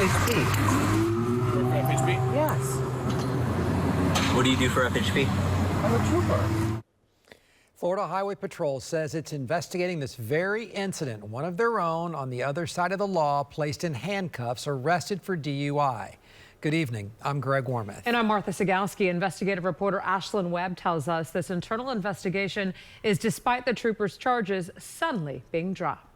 FHP. You work for FHP? Yes. What do you do for FHP? I'm a trooper. Florida Highway Patrol says it's investigating this very incident. One of their own on the other side of the law, placed in handcuffs, arrested for DUI. Good evening. I'm Greg Wormuth. And I'm Martha Sagowski. Investigative reporter Ashlyn Webb tells us this internal investigation is, despite the troopers' charges, suddenly being dropped.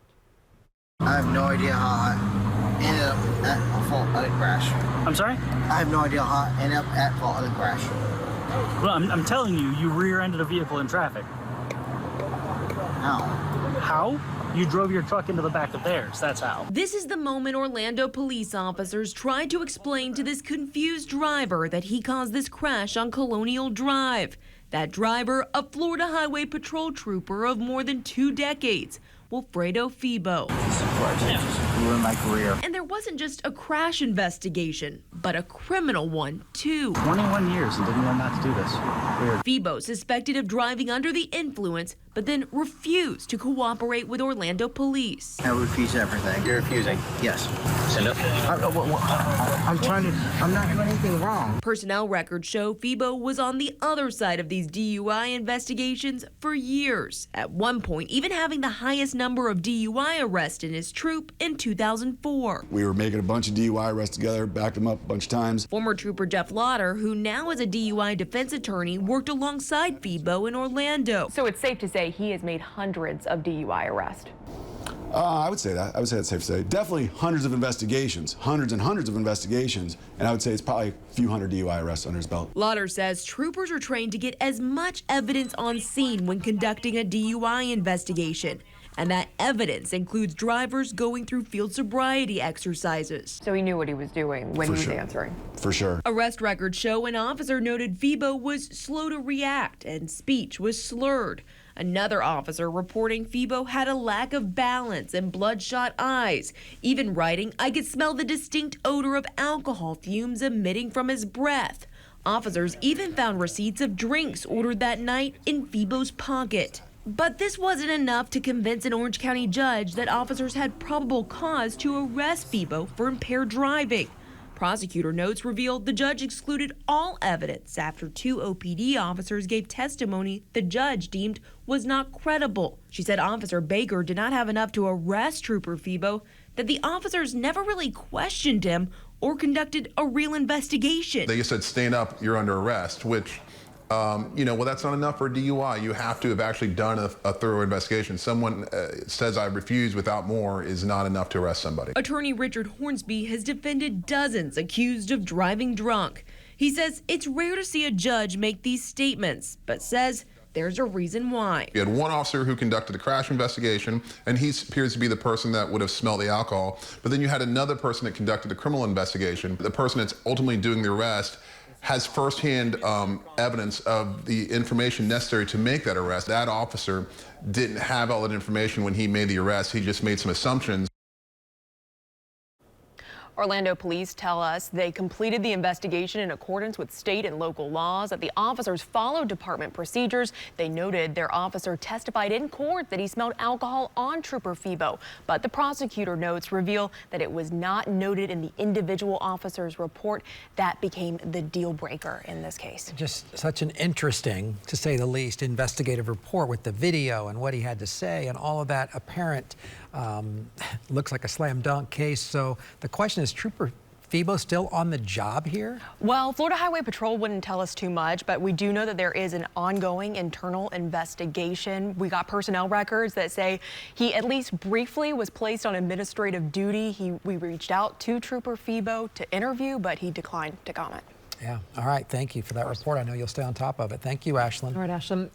I have no idea how I ended up at fault of the crash. I'm sorry? I have no idea how I ended up at fault of the crash. Well, I'm telling you, you rear-ended a vehicle in traffic. How? How? You drove your truck into the back of theirs. That's how. This is the moment Orlando police officers tried to explain to this confused driver that he caused this crash on Colonial Drive. That driver, a Florida Highway Patrol trooper of more than 2 decades, Wilfredo Febo. Ruined my career. And there wasn't just a crash investigation, but a criminal one, too. 21 years and didn't learn not to do this. Weird. Febo suspected of driving under the influence, but then refused to cooperate with Orlando police. I refuse everything. You're refusing. Yes. Stand up. I'm not doing anything wrong. Personnel records show Febo was on the other side of these DUI investigations for years, at one point even having the highest number of DUI arrests in his troop in 2004. We were making a bunch of DUI arrests together, backed him up a bunch of times. Former trooper Jeff Lauder, who now is a DUI defense attorney, worked alongside Febo in Orlando. So it's safe to say he has made hundreds of DUI arrests. I would say that. I would say that's safe to say. Definitely hundreds of investigations, hundreds and hundreds of investigations, and I would say it's probably a few hundred DUI arrests under his belt. Lauder says troopers are trained to get as much evidence on scene when conducting a DUI investigation. And that evidence includes drivers going through field sobriety exercises. So he knew what he was doing when he was answering. For sure. Arrest records show an officer noted Febo was slow to react and speech was slurred. Another officer reporting Febo had a lack of balance and bloodshot eyes, even writing, "I could smell the distinct odor of alcohol fumes emitting from his breath." Officers even found receipts of drinks ordered that night in Febo's pocket. But this wasn't enough to convince an Orange County judge that officers had probable cause to arrest Febo for impaired driving. Prosecutor notes revealed the judge excluded all evidence after 2 OPD officers gave testimony the judge deemed was not credible. She said Officer Baker did not have enough to arrest Trooper Febo, that the officers never really questioned him or conducted a real investigation. They just said, stand up, you're under arrest, which, well, that's not enough for a DUI. You have to have actually done a thorough investigation. Someone says I refuse without more is not enough to arrest somebody. Attorney Richard Hornsby has defended dozens accused of driving drunk. He says it's rare to see a judge make these statements, but says there's a reason why. You had one officer who conducted a crash investigation, and he appears to be the person that would have smelled the alcohol. But then you had another person that conducted a criminal investigation. The person that's ultimately doing the arrest has firsthand evidence of the information necessary to make that arrest. That officer didn't have all that information when he made the arrest. He just made some assumptions. Orlando police tell us they completed the investigation in accordance with state and local laws, that the officers followed department procedures. They noted their officer testified in court that he smelled alcohol on Trooper Febo, but the prosecutor notes reveal that it was not noted in the individual officer's report. That became the deal breaker in this case. Just such an interesting, to say the least, investigative report with the video and what he had to say and all of that apparent looks like a slam dunk case. So the question is, Trooper Febo still on the job here? Well, Florida Highway Patrol wouldn't tell us too much, but we do know that there is an ongoing internal investigation. We got personnel records that say he at least briefly was placed on administrative duty. We reached out to Trooper Febo to interview, but he declined to comment. Yeah. All right. Thank you for that report. I know you'll stay on top of it. Thank you, Ashlyn. All right, Ashlyn.